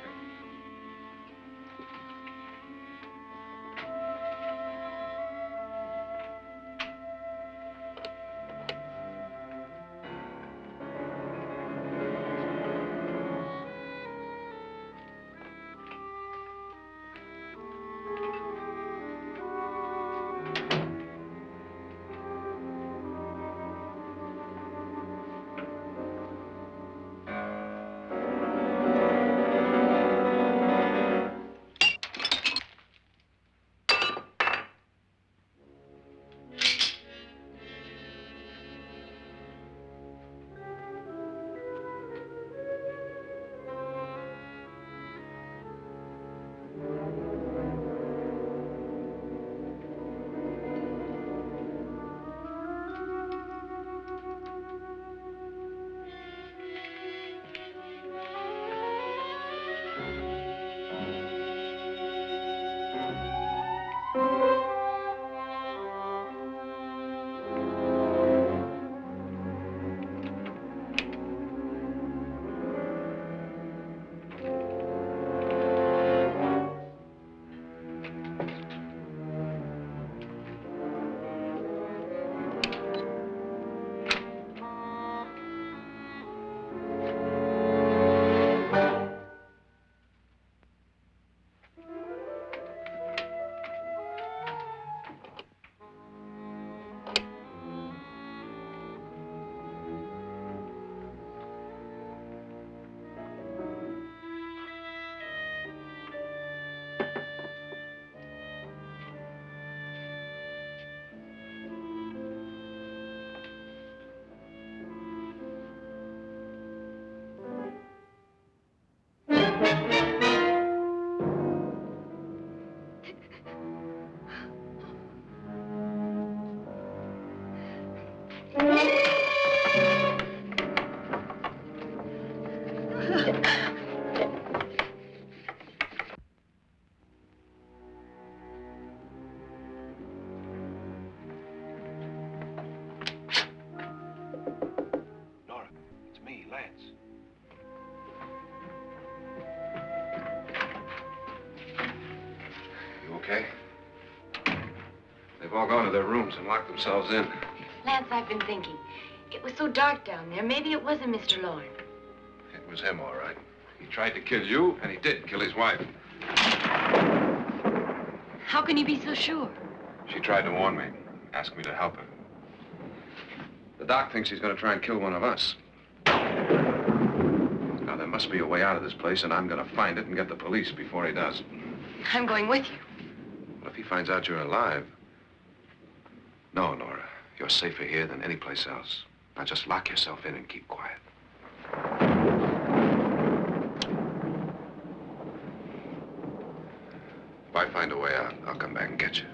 Speaker 3: Nora, it's me, Lance. You okay? They've all gone to their rooms and locked themselves in.
Speaker 4: Lance, I've been thinking. It was so dark down there. Maybe it wasn't Mr. Lorne.
Speaker 3: It was him, all right. He tried to kill you, and he did kill his wife.
Speaker 4: How can you be so sure?
Speaker 3: She tried to warn me, asked me to help her. The doc thinks he's going to try and kill one of us. Now, there must be a way out of this place, and I'm going to find it and get the police before he does.
Speaker 4: I'm going with you.
Speaker 3: Well, if he finds out you're alive... No, Nora. You're safer here than any place else. Now, just lock yourself in and keep quiet. If I find a way out, I'll come back and get you.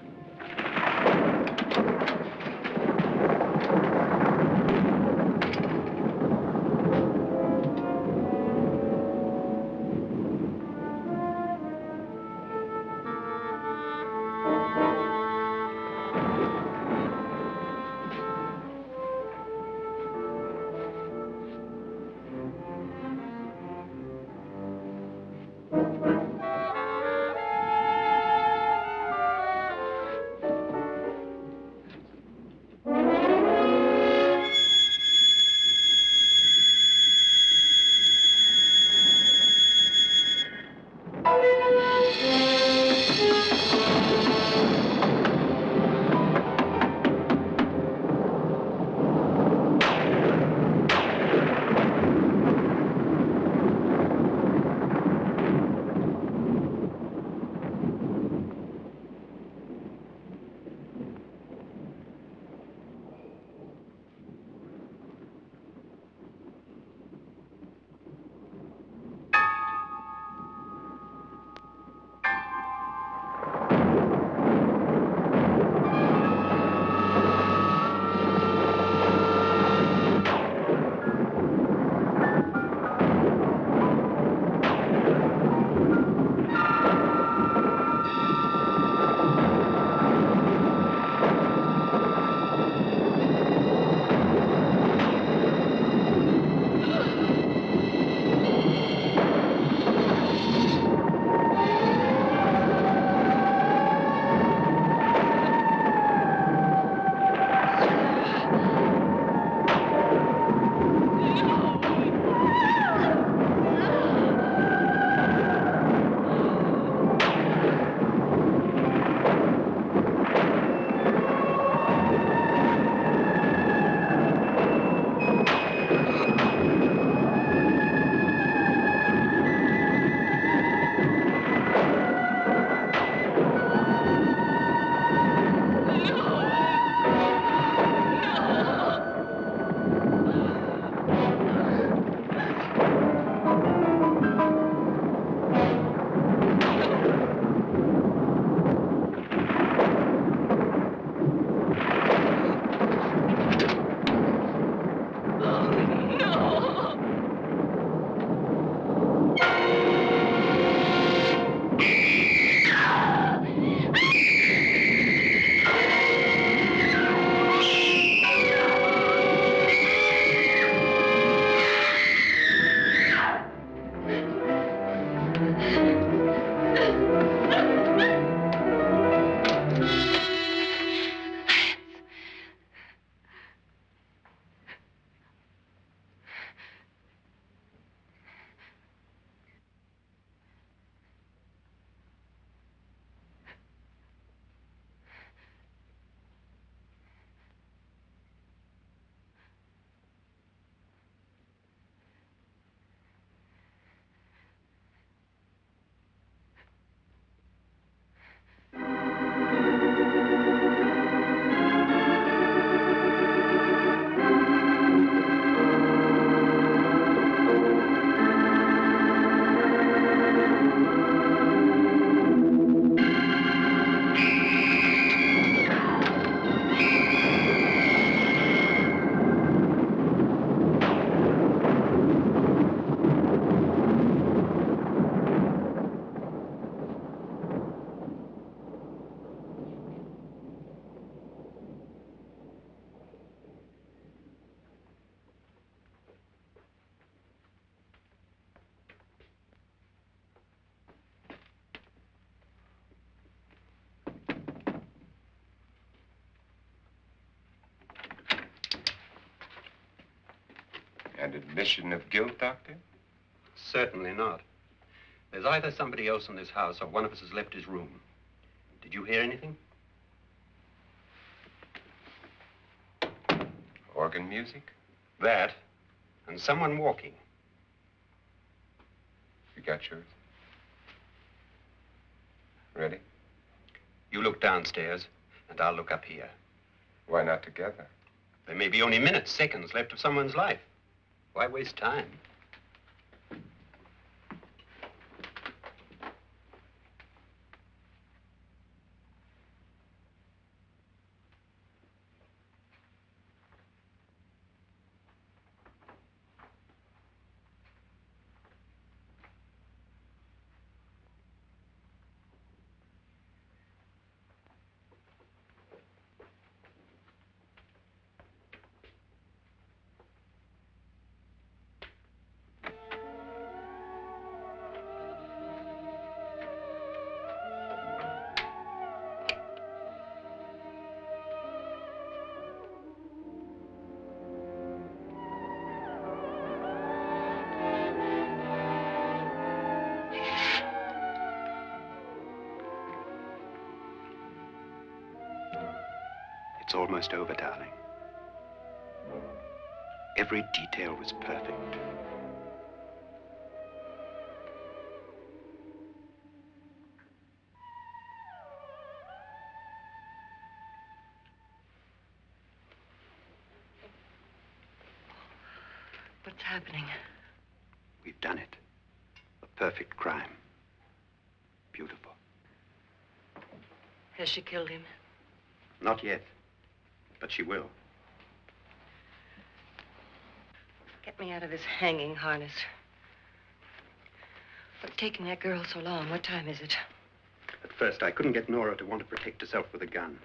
Speaker 2: An admission of guilt, Doctor?
Speaker 6: Certainly not. There's either somebody else in this house or one of us has left his room. Did you hear anything?
Speaker 2: Organ music?
Speaker 6: That, and someone walking.
Speaker 2: You got yours? Ready?
Speaker 6: You look downstairs, and I'll look up here.
Speaker 2: Why not together?
Speaker 6: There may be only minutes, seconds left of someone's life. Why waste time? It's almost over, darling. Every detail was perfect.
Speaker 5: What's happening?
Speaker 6: We've done it. A perfect crime. Beautiful.
Speaker 5: Has she killed him?
Speaker 6: Not yet, but she will.
Speaker 5: Get me out of this hanging harness. What's taking that girl so long? What time is it?
Speaker 6: At first, I couldn't get Nora to want to protect herself with a gun.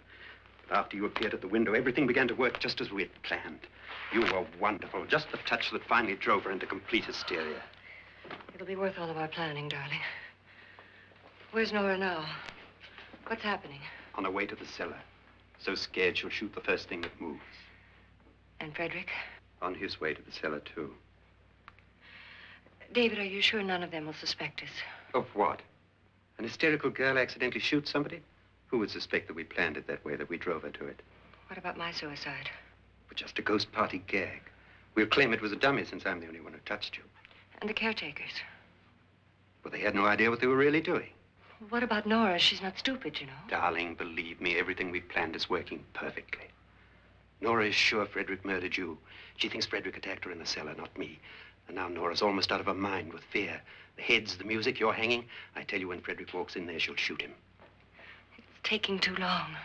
Speaker 6: But after you appeared at the window, everything began to work just as we had planned. You were wonderful. Just the touch that finally drove her into complete hysteria.
Speaker 5: It'll be worth all of our planning, darling. Where's Nora now? What's happening?
Speaker 6: On her way to the cellar. So scared she'll shoot the first thing that moves.
Speaker 5: And Frederick?
Speaker 6: On his way to the cellar, too.
Speaker 5: David, are you sure none of them will suspect us?
Speaker 6: Of what? An hysterical girl accidentally shoots somebody? Who would suspect that we planned it that way, that we drove her to it?
Speaker 5: What about my suicide?
Speaker 6: But just a ghost party gag. We'll claim it was a dummy since I'm the only one who touched you.
Speaker 5: And the caretakers?
Speaker 6: But they had no idea what they were really doing.
Speaker 5: What about Nora? She's not stupid, you know.
Speaker 6: Darling, believe me, everything we planned is working perfectly. Nora is sure Frederick murdered you. She thinks Frederick attacked her in the cellar, not me. And now Nora's almost out of her mind with fear. The heads, the music, you're hanging. I tell you, when Frederick walks in there, she'll shoot him.
Speaker 5: It's taking too long.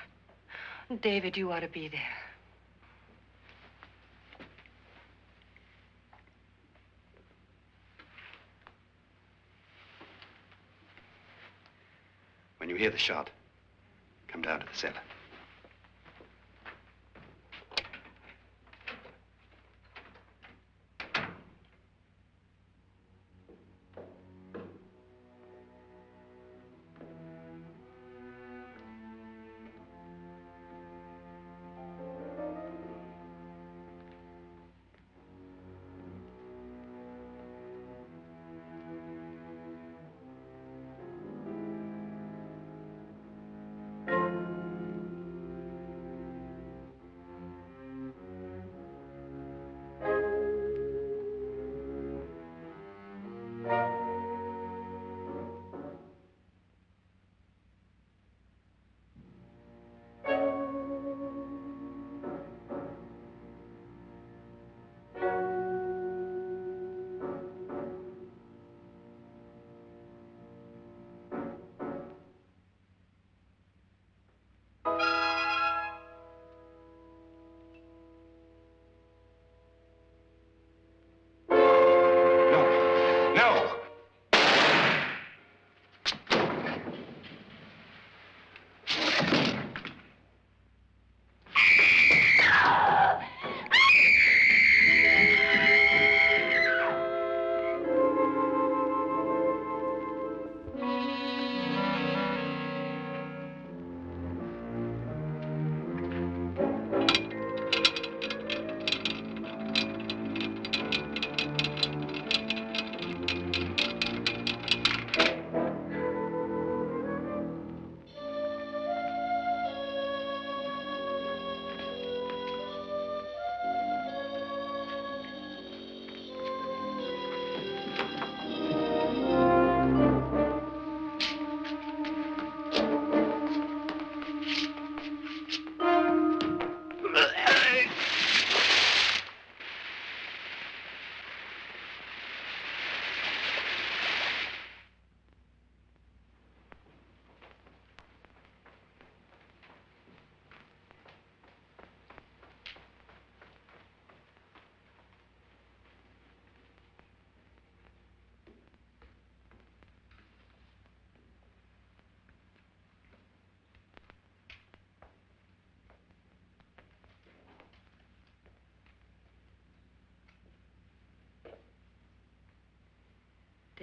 Speaker 5: David, you ought to be there.
Speaker 6: When you hear the shot, come down to the cellar.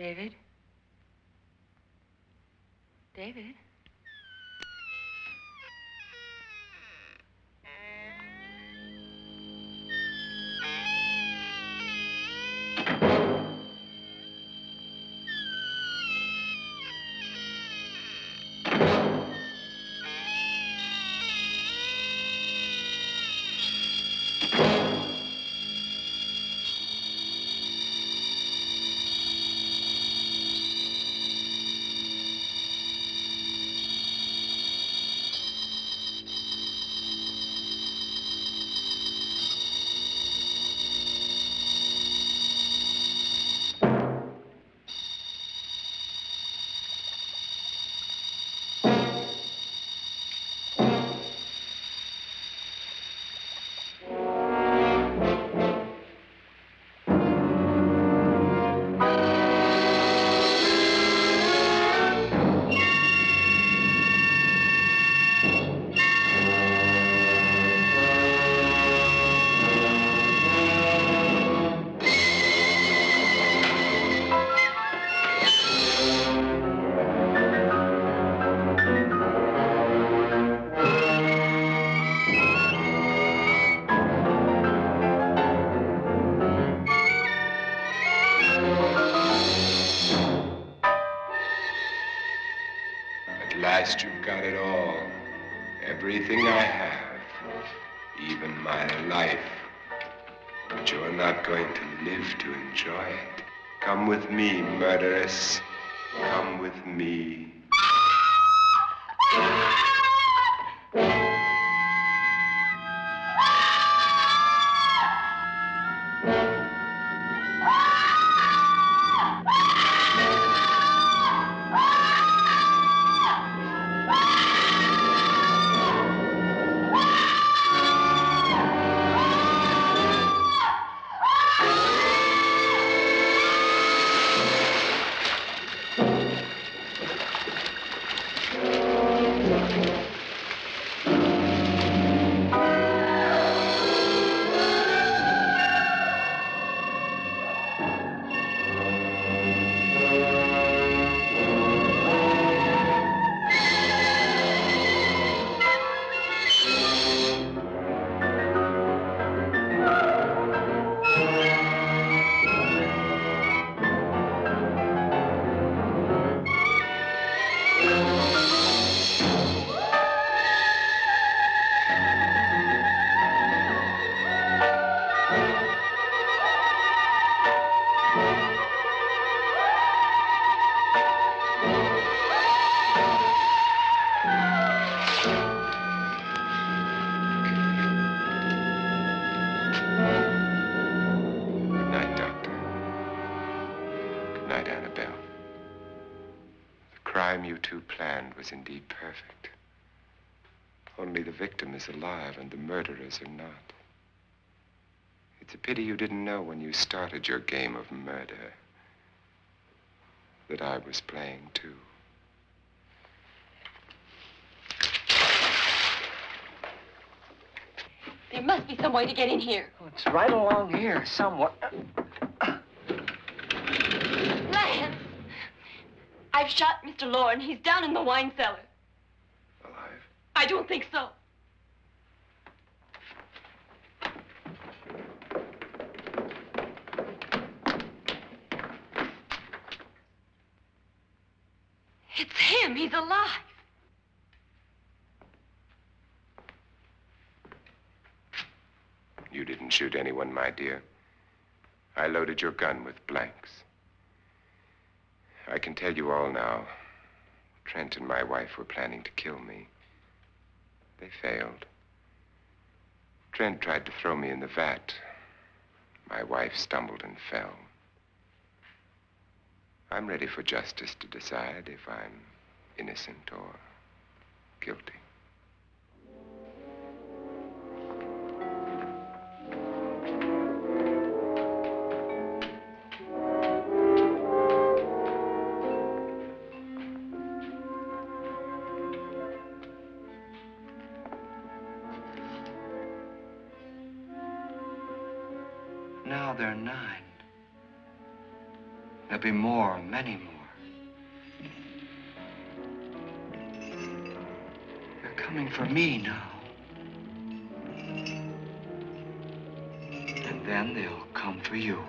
Speaker 5: David? David?
Speaker 2: You've got it all. Everything I have. Even my life. But you're not going to live to enjoy it. Come with me, murderess. Come with me. Annabelle. The crime you two planned was indeed perfect. Only the victim is alive and the murderers are not. It's a pity you didn't know when you started your game of murder that I was playing too.
Speaker 4: There must be some way to get in here.
Speaker 8: Oh, it's right along here somewhere.
Speaker 4: Lance! I've shot Mr. Loren. He's down in the wine cellar.
Speaker 3: Alive?
Speaker 4: I don't think so. It's him. He's alive.
Speaker 2: You didn't shoot anyone, my dear. I loaded your gun with blanks. I can tell you all now. Trent and my wife were planning to kill me. They failed. Trent tried to throw me in the vat. My wife stumbled and fell. I'm ready for justice to decide if I'm innocent or guilty.
Speaker 1: Now they're 9. There'll be more, many more. They're coming for me now. And then they'll come for you.